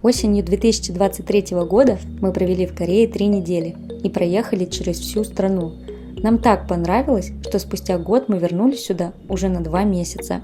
Осенью 2023 года мы провели в Корее 3 недели и проехали через всю страну. Нам так понравилось, что спустя год мы вернулись сюда уже на 2 месяца.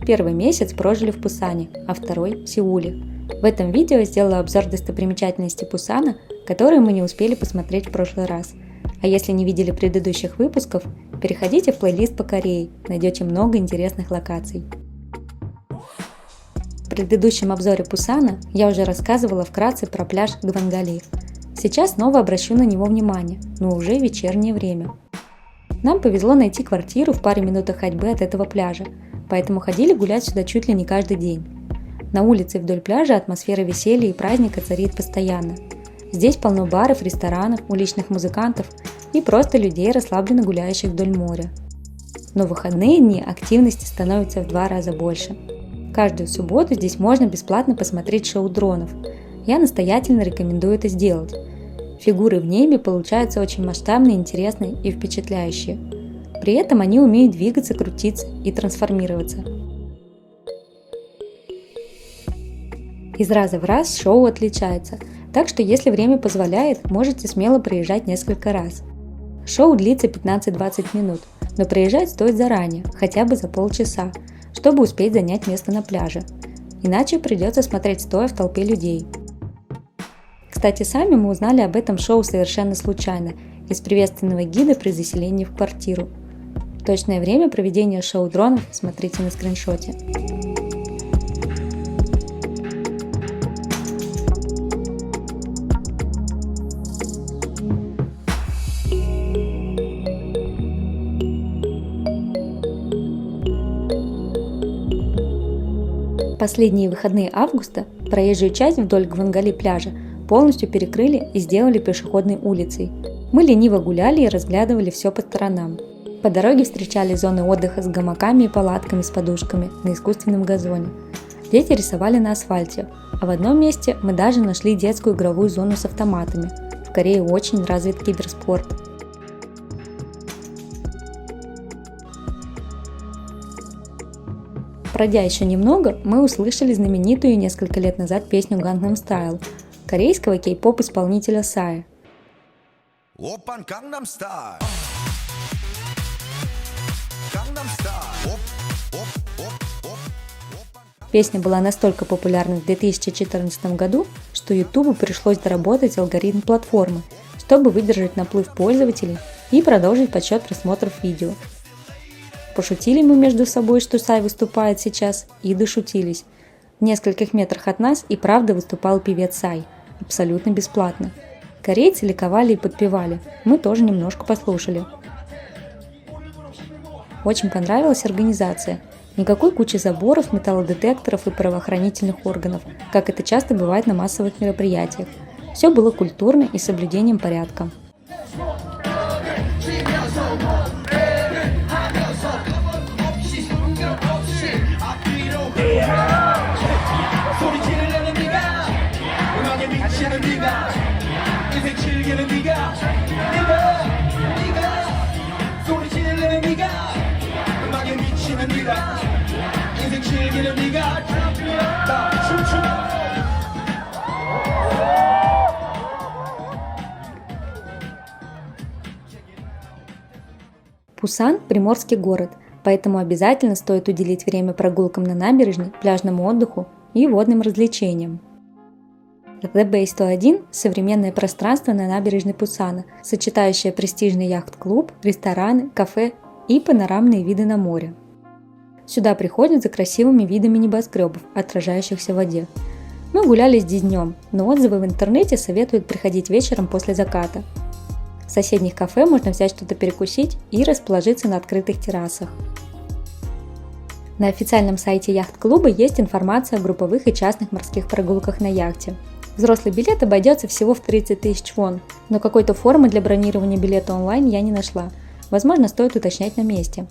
Первый месяц прожили в Пусане, а второй – в Сеуле. В этом видео я сделала обзор достопримечательностей Пусана, которые мы не успели посмотреть в прошлый раз. А если не видели предыдущих выпусков, переходите в плейлист по Корее, найдете много интересных локаций. В предыдущем обзоре Пусана я уже рассказывала вкратце про пляж Гвангали. Сейчас снова обращу на него внимание, но уже в вечернее время. Нам повезло найти квартиру в паре минутах ходьбы от этого пляжа, поэтому ходили гулять сюда чуть ли не каждый день. На улице вдоль пляжа атмосфера веселья и праздника царит постоянно. Здесь полно баров, ресторанов, уличных музыкантов и просто людей, расслабленно гуляющих вдоль моря. Но в выходные дни активности становится в 2 раза больше. Каждую субботу здесь можно бесплатно посмотреть шоу дронов. Я настоятельно рекомендую это сделать. Фигуры в небе получаются очень масштабные, интересные и впечатляющие. При этом они умеют двигаться, крутиться и трансформироваться. Из раза в раз шоу отличается, так что если время позволяет, можете смело приезжать несколько раз. Шоу длится 15-20 минут, но приезжать стоит заранее, хотя бы за полчаса, чтобы успеть занять место на пляже. Иначе придется смотреть стоя в толпе людей. Кстати, сами мы узнали об этом шоу совершенно случайно, из приветственного гида при заселении в квартиру. Точное время проведения шоу дронов смотрите на скриншоте. Последние выходные августа проезжую часть вдоль Гвангали пляжа полностью перекрыли и сделали пешеходной улицей. Мы лениво гуляли и разглядывали все по сторонам. По дороге встречали зоны отдыха с гамаками и палатками с подушками на искусственном газоне. Дети рисовали на асфальте, а в одном месте мы даже нашли детскую игровую зону с автоматами. В Корее очень развит киберспорт. Пройдя еще немного, мы услышали знаменитую несколько лет назад песню Gangnam Style корейского кей-поп исполнителя Psy. Песня была настолько популярна в 2014 году, что YouTube пришлось доработать алгоритм платформы, чтобы выдержать наплыв пользователей и продолжить подсчет просмотров видео. Пошутили мы между собой, что Psy выступает сейчас, и дошутились. В нескольких метрах от нас и правда выступал певец Psy, абсолютно бесплатно. Корейцы ликовали и подпевали, мы тоже немножко послушали. Очень понравилась организация. Никакой кучи заборов, металлодетекторов и правоохранительных органов, как это часто бывает на массовых мероприятиях. Все было культурно и с соблюдением порядка. Пусан – приморский город, поэтому обязательно стоит уделить время прогулкам на набережной, пляжному отдыху и водным развлечениям. The Bay 101 – современное пространство на набережной Пусана, сочетающее престижный яхт-клуб, рестораны, кафе и панорамные виды на море. Сюда приходят за красивыми видами небоскребов, отражающихся в воде. Мы гуляли здесь днем, но отзывы в интернете советуют приходить вечером после заката. В соседних кафе можно взять что-то перекусить и расположиться на открытых террасах. На официальном сайте яхт-клуба есть информация о групповых и частных морских прогулках на яхте. Взрослый билет обойдется всего в 30 тысяч вон, но какой-то формы для бронирования билета онлайн я не нашла. Возможно, стоит уточнять на месте.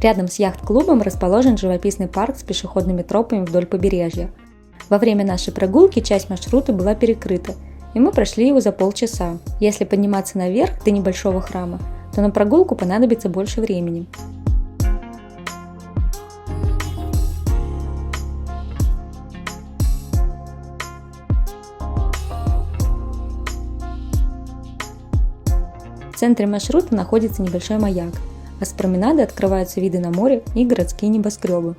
Рядом с яхт-клубом расположен живописный парк с пешеходными тропами вдоль побережья. Во время нашей прогулки часть маршрута была перекрыта, и мы прошли его за полчаса. Если подниматься наверх до небольшого храма, то на прогулку понадобится больше времени. В центре маршрута находится небольшой маяк, а с променады открываются виды на море и городские небоскребы.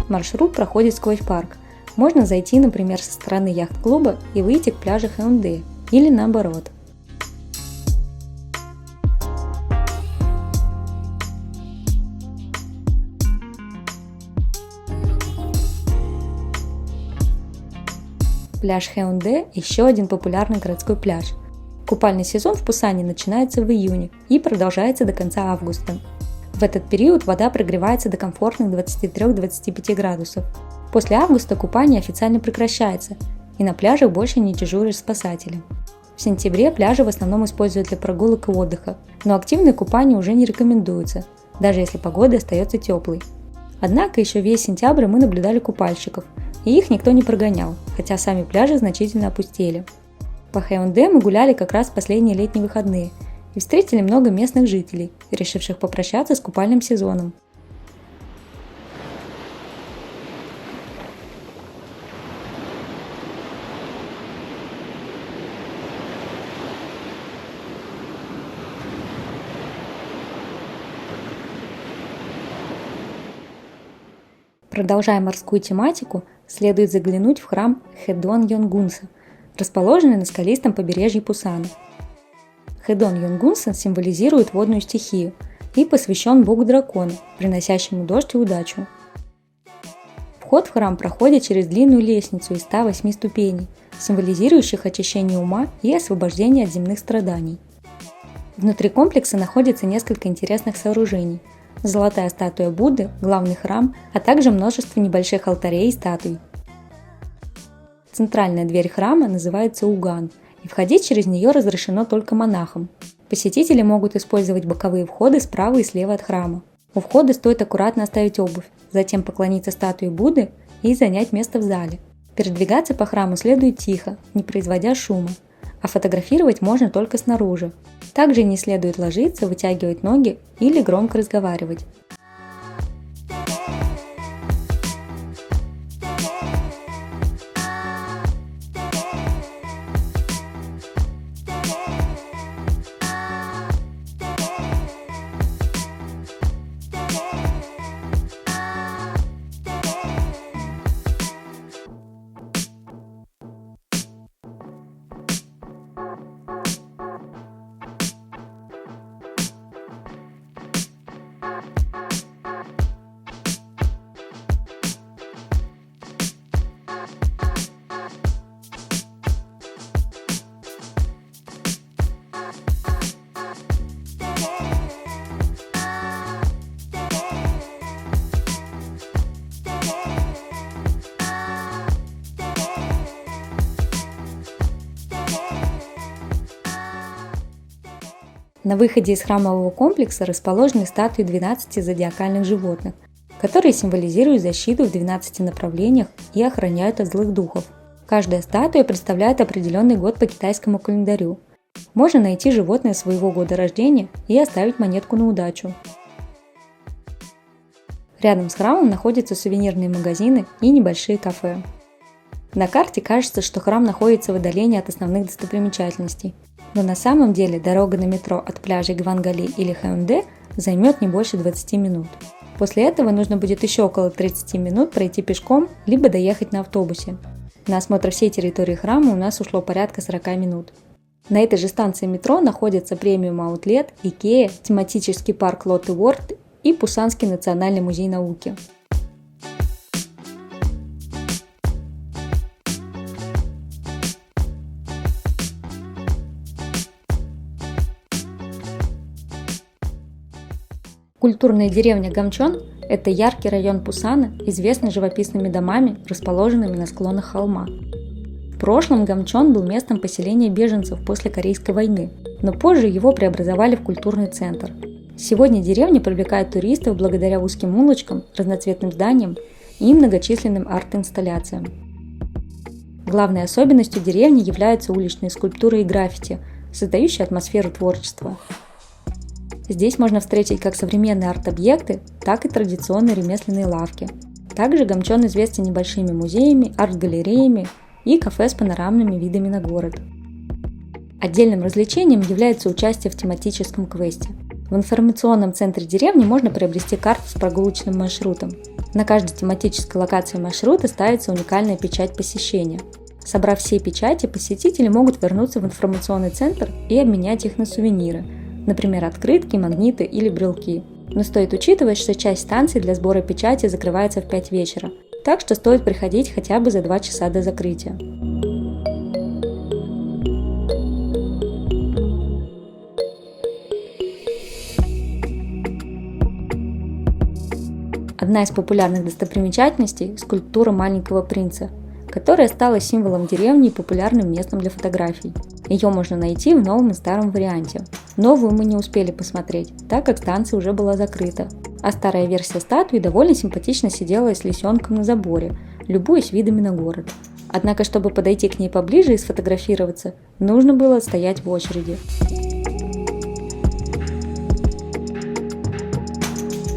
Маршрут проходит сквозь парк. Можно зайти, например, со стороны яхт-клуба и выйти к пляжу Хэунде, или наоборот. Пляж Хэунде – еще один популярный городской пляж. Купальный сезон в Пусане начинается в июне и продолжается до конца августа. В этот период вода прогревается до комфортных 23-25 градусов. После августа купание официально прекращается, и на пляжах больше не дежурят спасатели. В сентябре пляжи в основном используют для прогулок и отдыха, но активное купание уже не рекомендуется, даже если погода остается теплой. Однако еще весь сентябрь мы наблюдали купальщиков, и их никто не прогонял, хотя сами пляжи значительно опустели. По Хэунде мы гуляли как раз в последние летние выходные и встретили много местных жителей, решивших попрощаться с купальным сезоном. Продолжая морскую тематику, следует заглянуть в храм Хэдон-Йонгунса, расположенный на скалистом побережье Пусана. Хэдон-Йонгунса символизирует водную стихию и посвящен богу дракона, приносящему дождь и удачу. Вход в храм проходит через длинную лестницу из 108 ступеней, символизирующих очищение ума и освобождение от земных страданий. Внутри комплекса находится несколько интересных сооружений: золотая статуя Будды, главный храм, а также множество небольших алтарей и статуй. Центральная дверь храма называется Уган, и входить через нее разрешено только монахам. Посетители могут использовать боковые входы справа и слева от храма. У входа стоит аккуратно оставить обувь, затем поклониться статуе Будды и занять место в зале. Передвигаться по храму следует тихо, не производя шума, а фотографировать можно только снаружи. Также не следует ложиться, вытягивать ноги или громко разговаривать. На выходе из храмового комплекса расположены статуи 12 зодиакальных животных, которые символизируют защиту в 12 направлениях и охраняют от злых духов. Каждая статуя представляет определенный год по китайскому календарю. Можно найти животное своего года рождения и оставить монетку на удачу. Рядом с храмом находятся сувенирные магазины и небольшие кафе. На карте кажется, что храм находится в отдалении от основных достопримечательностей, но на самом деле дорога на метро от пляжей Гвангали или Хэунде займет не больше 20 минут. После этого нужно будет еще около 30 минут пройти пешком, либо доехать на автобусе. На осмотр всей территории храма у нас ушло порядка 40 минут. На этой же станции метро находятся премиум аутлет, Икеа, тематический парк Лотте Ворлд и Пусанский национальный музей науки. Культурная деревня Гамчон – это яркий район Пусана, известный живописными домами, расположенными на склонах холма. В прошлом Гамчон был местом поселения беженцев после Корейской войны. но позже его преобразовали в культурный центр. Сегодня деревня привлекает туристов благодаря узким улочкам, разноцветным зданиям и многочисленным арт-инсталляциям. Главной особенностью деревни являются уличные скульптуры и граффити, создающие атмосферу творчества. Здесь можно встретить как современные арт-объекты, так и традиционные ремесленные лавки. Также Гамчон известен небольшими музеями, арт-галереями и кафе с панорамными видами на город. Отдельным развлечением является участие в тематическом квесте. В информационном центре деревни можно приобрести карту с прогулочным маршрутом. На каждой тематической локации маршрута ставится уникальная печать посещения. Собрав все печати, посетители могут вернуться в информационный центр и обменять их на сувениры, например, открытки, магниты или брелки. Но стоит учитывать, что часть станций для сбора печати закрывается в 5 вечера, так что стоит приходить хотя бы за 2 часа до закрытия. Одна из популярных достопримечательностей – скульптура маленького принца, которая стала символом деревни и популярным местом для фотографий. Ее можно найти в новом и старом варианте. Новую мы не успели посмотреть, так как станция уже была закрыта. А старая версия статуи довольно симпатично сидела с лисенком на заборе, любуясь видами на город. Однако, чтобы подойти к ней поближе и сфотографироваться, нужно было стоять в очереди.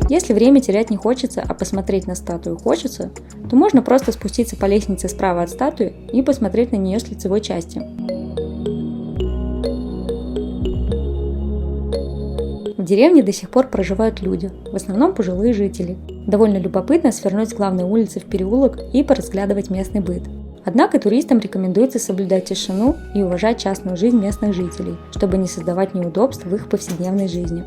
Если время терять не хочется, а посмотреть на статую хочется, то можно просто спуститься по лестнице справа от статуи и посмотреть на нее с лицевой части. В деревне до сих пор проживают люди, в основном пожилые жители. Довольно любопытно свернуть с главной улицы в переулок и поразглядывать местный быт. Однако туристам рекомендуется соблюдать тишину и уважать частную жизнь местных жителей, чтобы не создавать неудобств в их повседневной жизни.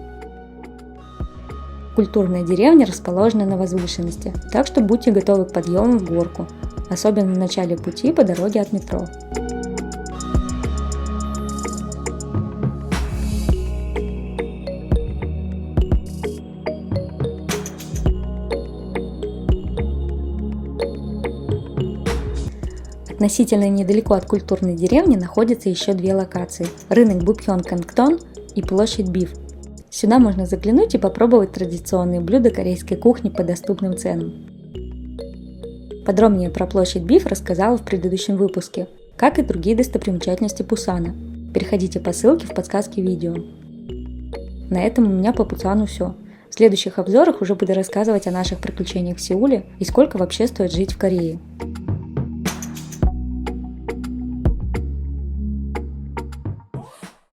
Культурная деревня расположена на возвышенности, так что будьте готовы к подъему в горку, особенно в начале пути по дороге от метро. Относительно недалеко от культурной деревни находятся еще 2 локации – рынок Бупхён-Кангтон и площадь Биф. Сюда можно заглянуть и попробовать традиционные блюда корейской кухни по доступным ценам. Подробнее про площадь Биф рассказала в предыдущем выпуске, как и другие достопримечательности Пусана. Переходите по ссылке в подсказке видео. На этом у меня по Пусану все. В следующих обзорах уже буду рассказывать о наших приключениях в Сеуле и сколько вообще стоит жить в Корее.